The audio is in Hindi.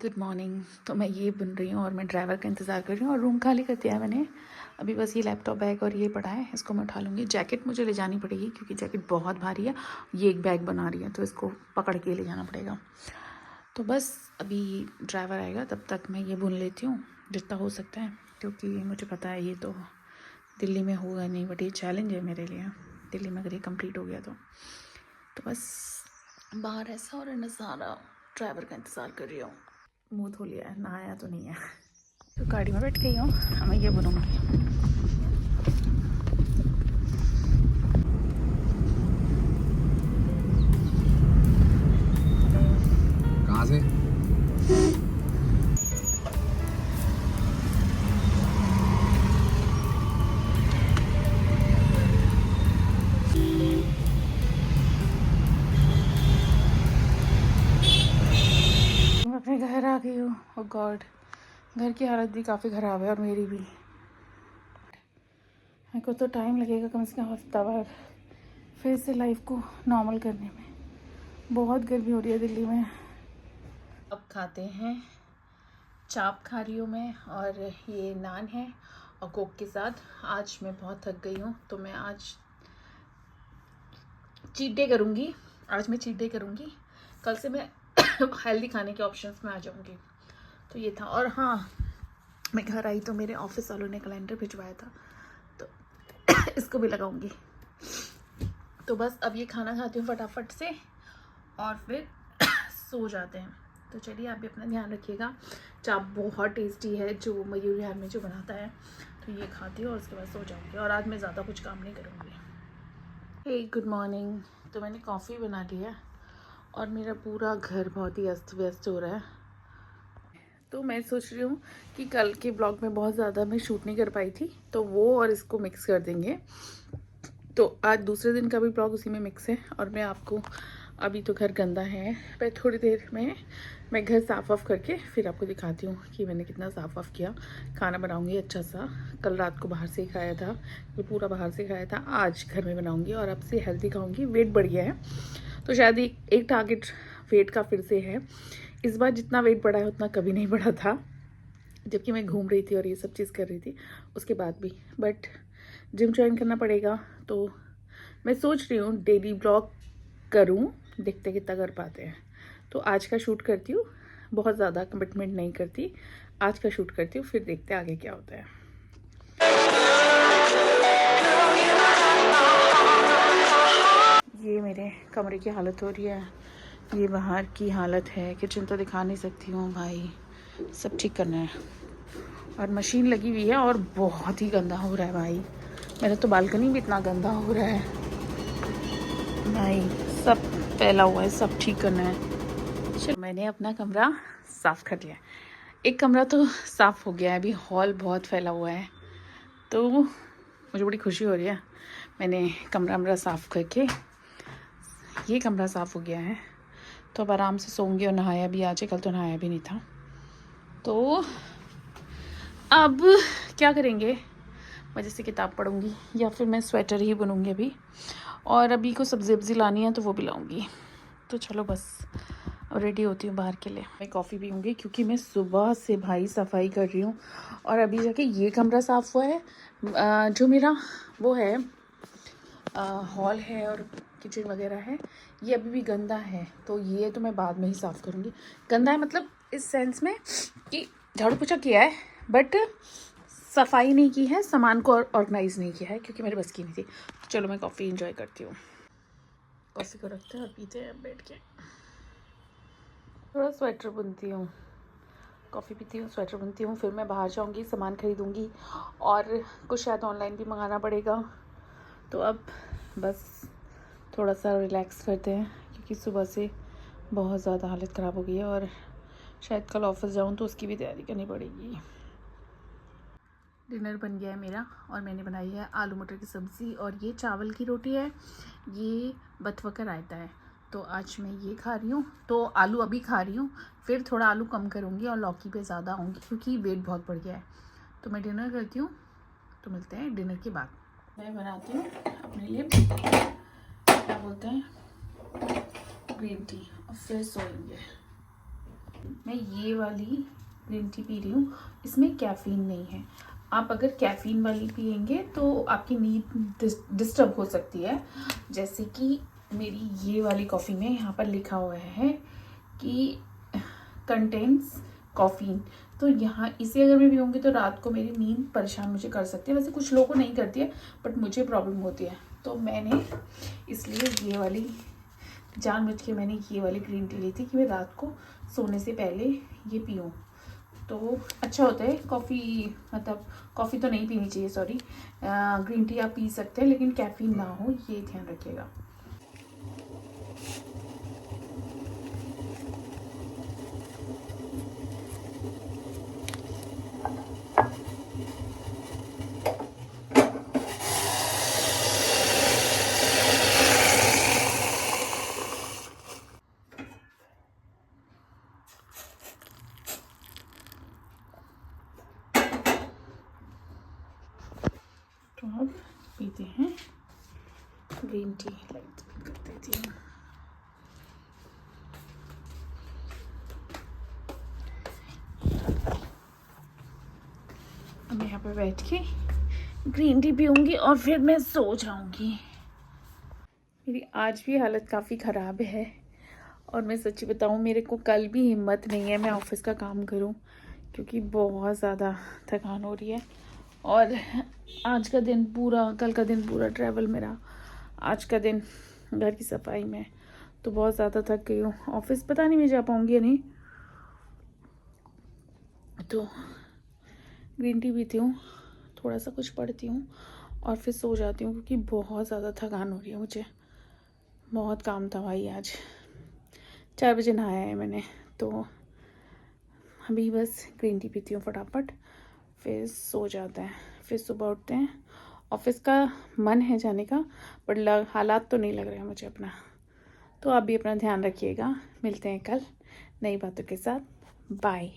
Good morning. तो मैं ये बन रही हूँ और मैं ड्राइवर का इंतज़ार कर रही हूँ और रूम खाली कर दिया है मैंने। अभी बस ये लैपटॉप बैग और ये पड़ा है, इसको मैं उठा लूँगी। जैकेट मुझे ले जानी पड़ेगी क्योंकि जैकेट बहुत भारी है, ये एक बैग बना रही है तो इसको पकड़ के ले जाना पड़ेगा। तो बस अभी ड्राइवर आएगा तब तक मैं ये बुन लेती हूँ जितना हो सकता है, क्योंकि मुझे पता है ये तो दिल्ली में होगा नहीं, बट ये चैलेंज है मेरे लिए दिल्ली में अगर ये कंप्लीट हो गया तो बस बाहर ऐसा और नज़ारा, ड्राइवर का इंतज़ार कर रही हूँ। मुंह धो लिया है, नहाया तो नहीं है। तो गाड़ी में बैठ गई हूँ, मैं ये बनूँगी। कहाँ से? मैं अपने घर आ गई हूँ। ओ गॉड, घर की हालत भी काफ़ी ख़राब है और मेरी भी। मेरे को तो टाइम लगेगा कम से कम हफ्ता भर फिर से लाइफ को नॉर्मल करने में। बहुत गर्मी हो रही है दिल्ली में। अब खाते हैं, चाप खा रही हूँ मैं और ये नान है और कोक के साथ। आज मैं बहुत थक गई हूँ तो मैं आज चीट डे करूँगी। आज मैं चीट डे करूँगी, कल से मैं हेल्दी खाने के ऑप्शंस में आ जाऊँगी। तो ये था। और हाँ, मैं घर आई तो मेरे ऑफिस वालों ने कैलेंडर भिजवाया था तो इसको भी लगाऊंगी। तो बस अब ये खाना खाती हूँ फटाफट से और फिर सो जाते हैं। तो चलिए, आप भी अपना ध्यान रखिएगा। चाप बहुत टेस्टी है जो मयूर विहार में जो बनाता है, तो ये खाती हूँ और उसके बाद सो जाऊँगी। और आज मैं ज़्यादा कुछ काम नहीं करूँगी। हे गुड मॉर्निंग। तो मैंने कॉफ़ी बना ली है और मेरा पूरा घर बहुत ही अस्त व्यस्त हो रहा है। तो मैं सोच रही हूँ कि कल के ब्लॉग में बहुत ज़्यादा मैं शूट नहीं कर पाई थी तो वो और इसको मिक्स कर देंगे। तो आज दूसरे दिन का भी ब्लॉग उसी में मिक्स है। और मैं आपको, अभी तो घर गंदा है, पर थोड़ी देर में मैं घर साफ़ वाफ़ करके फिर आपको दिखाती हूँ कि मैंने कितना साफ़ वाफ़ किया। खाना बनाऊँगी अच्छा सा। कल रात को बाहर से ही खाया था, ये पूरा बाहर से खाया था। आज घर में बनाऊँगी और अब से हेल्दी खाऊँगी। वेट बढ़ गया है तो शायद एक टारगेट वेट का फिर से है। इस बार जितना वेट बढ़ा है उतना कभी नहीं बढ़ा था, जबकि मैं घूम रही थी और ये सब चीज़ कर रही थी उसके बाद भी। बट जिम ज्वाइन करना पड़ेगा तो मैं सोच रही हूँ डेली ब्लॉग करूँ, देखते कितना कर पाते हैं। तो आज का शूट करती हूँ, बहुत ज़्यादा कमिटमेंट नहीं करती, आज का शूट करती हूँ, फिर देखते आगे क्या होता है। ये मेरे कमरे की हालत हो रही है, ये बाहर की हालत है। किचन तो दिखा नहीं सकती हूँ भाई, सब ठीक करना है। और मशीन लगी हुई है और बहुत ही गंदा हो रहा है भाई। मेरा तो बालकनी भी इतना गंदा हो रहा है भाई, सब फैला हुआ है, सब ठीक करना है। चलो, मैंने अपना कमरा साफ़ कर लिया। एक कमरा तो साफ़ हो गया है, अभी हॉल बहुत फैला हुआ है तो मुझे बड़ी खुशी हो रही है। मैंने कमरा साफ़ करके ये कमरा साफ़ हो गया है तो अब आराम से सोऊंगी। और नहाया भी आज है, कल तो नहाया भी नहीं था। तो अब क्या करेंगे, मैं जैसे किताब पढ़ूंगी या फिर मैं स्वेटर ही बुनूंगी अभी। और अभी को सब्ज़ी वब्ज़ी लानी है तो वो भी लाऊंगी। तो चलो बस अब रेडी होती हूँ बाहर के लिए। मैं कॉफ़ी पीऊँगी क्योंकि मैं सुबह से भाई सफाई कर रही हूँ। और अभी जाके ये कमरा साफ़ हुआ है, जो मेरा वो है हॉल है और किचन वगैरह है, ये अभी भी गंदा है। तो ये तो मैं बाद में ही साफ़ करूँगी। गंदा है मतलब इस सेंस में कि झाड़ू पोछा किया है बट सफाई नहीं की है, सामान को ऑर्गेनाइज नहीं किया है क्योंकि मेरे बस की नहीं थी। चलो मैं कॉफ़ी इंजॉय करती हूँ। कॉफ़ी को रखते हैं और पीते हैं बैठ के। थोड़ा स्वेटर बुनती हूँ, कॉफ़ी पीती हूँ, स्वेटर बुनती हूँ, फिर मैं बाहर जाऊँगी, सामान खरीदूँगी और कुछ शायद ऑनलाइन भी मंगाना पड़ेगा। तो अब बस थोड़ा सा रिलैक्स करते हैं क्योंकि सुबह से बहुत ज़्यादा हालत ख़राब हो गई है और शायद कल ऑफिस जाऊँ तो उसकी भी तैयारी करनी पड़ेगी। डिनर बन गया है मेरा और मैंने बनाई है आलू मटर की सब्ज़ी और ये चावल की रोटी है, ये बथुआ का रायता है। तो आज मैं ये खा रही हूँ। तो आलू अभी खा रही हूँ, फिर थोड़ा आलू कम करूँगी और लौकी पे ज़्यादा आऊँगी क्योंकि वेट बहुत बढ़ गया है। तो मैं डिनर करती हूँ, तो मिलते हैं डिनर के बाद। मैं बनाती हूँ अपने लिए, क्या बोलते हैं, ग्रीन टी, और फिर सोएंगे। मैं ये वाली ग्रीन टी पी रही हूँ, इसमें कैफ़ीन नहीं है। आप अगर कैफ़ीन वाली पियेंगे तो आपकी नींद डिस्टर्ब हो सकती है। जैसे कि मेरी ये वाली कॉफ़ी में यहाँ पर लिखा हुआ है कि कंटेन्स कॉफ़ीन, तो यहाँ इसे अगर मैं पीऊँगी तो रात को मेरी नींद परेशान मुझे कर सकती है। वैसे कुछ लोगों को नहीं करती है, बट मुझे प्रॉब्लम होती है। तो मैंने इसलिए ये वाली जानबूझ के मैंने ये वाली ग्रीन टी ली थी कि मैं रात को सोने से पहले ये पीऊँ, तो अच्छा होता है। कॉफ़ी मतलब कॉफ़ी तो नहीं पीनी चाहिए, सॉरी, ग्रीन टी आप पी सकते हैं लेकिन कैफ़ीन ना हो, ये ध्यान रखिएगा। तो अब पीते हैं ग्रीन टी। लाइट कर देती हूँ। अब मैं यहाँ पे बैठ के ग्रीन टी पीऊँगी और फिर मैं सो जाऊँगी। मेरी आज भी हालत काफ़ी ख़राब है और मैं सच्ची बताऊँ मेरे को कल भी हिम्मत नहीं है मैं ऑफ़िस का काम करूँ, क्योंकि बहुत ज़्यादा थकान हो रही है। और आज का दिन पूरा, कल का दिन पूरा ट्रैवल मेरा, आज का दिन घर की सफाई में, तो बहुत ज़्यादा थक गई हूँ। ऑफ़िस पता नहीं मैं जा पाऊँगी या नहीं, तो ग्रीन टी पीती हूँ, थोड़ा सा कुछ पढ़ती हूँ और फिर सो जाती हूँ, क्योंकि बहुत ज़्यादा थकान हो रही है मुझे। बहुत काम था भाई आज। 4 बजे नहाया है मैंने, तो अभी बस ग्रीन टी पीती हूँ फटाफट, फिर सो जाते हैं। फिर सुबह उठते हैं, ऑफ़िस का मन है जाने का, बट हालात तो नहीं लग रहे हैं मुझे अपना। तो आप भी अपना ध्यान रखिएगा। मिलते हैं कल नई बातों के साथ। बाय।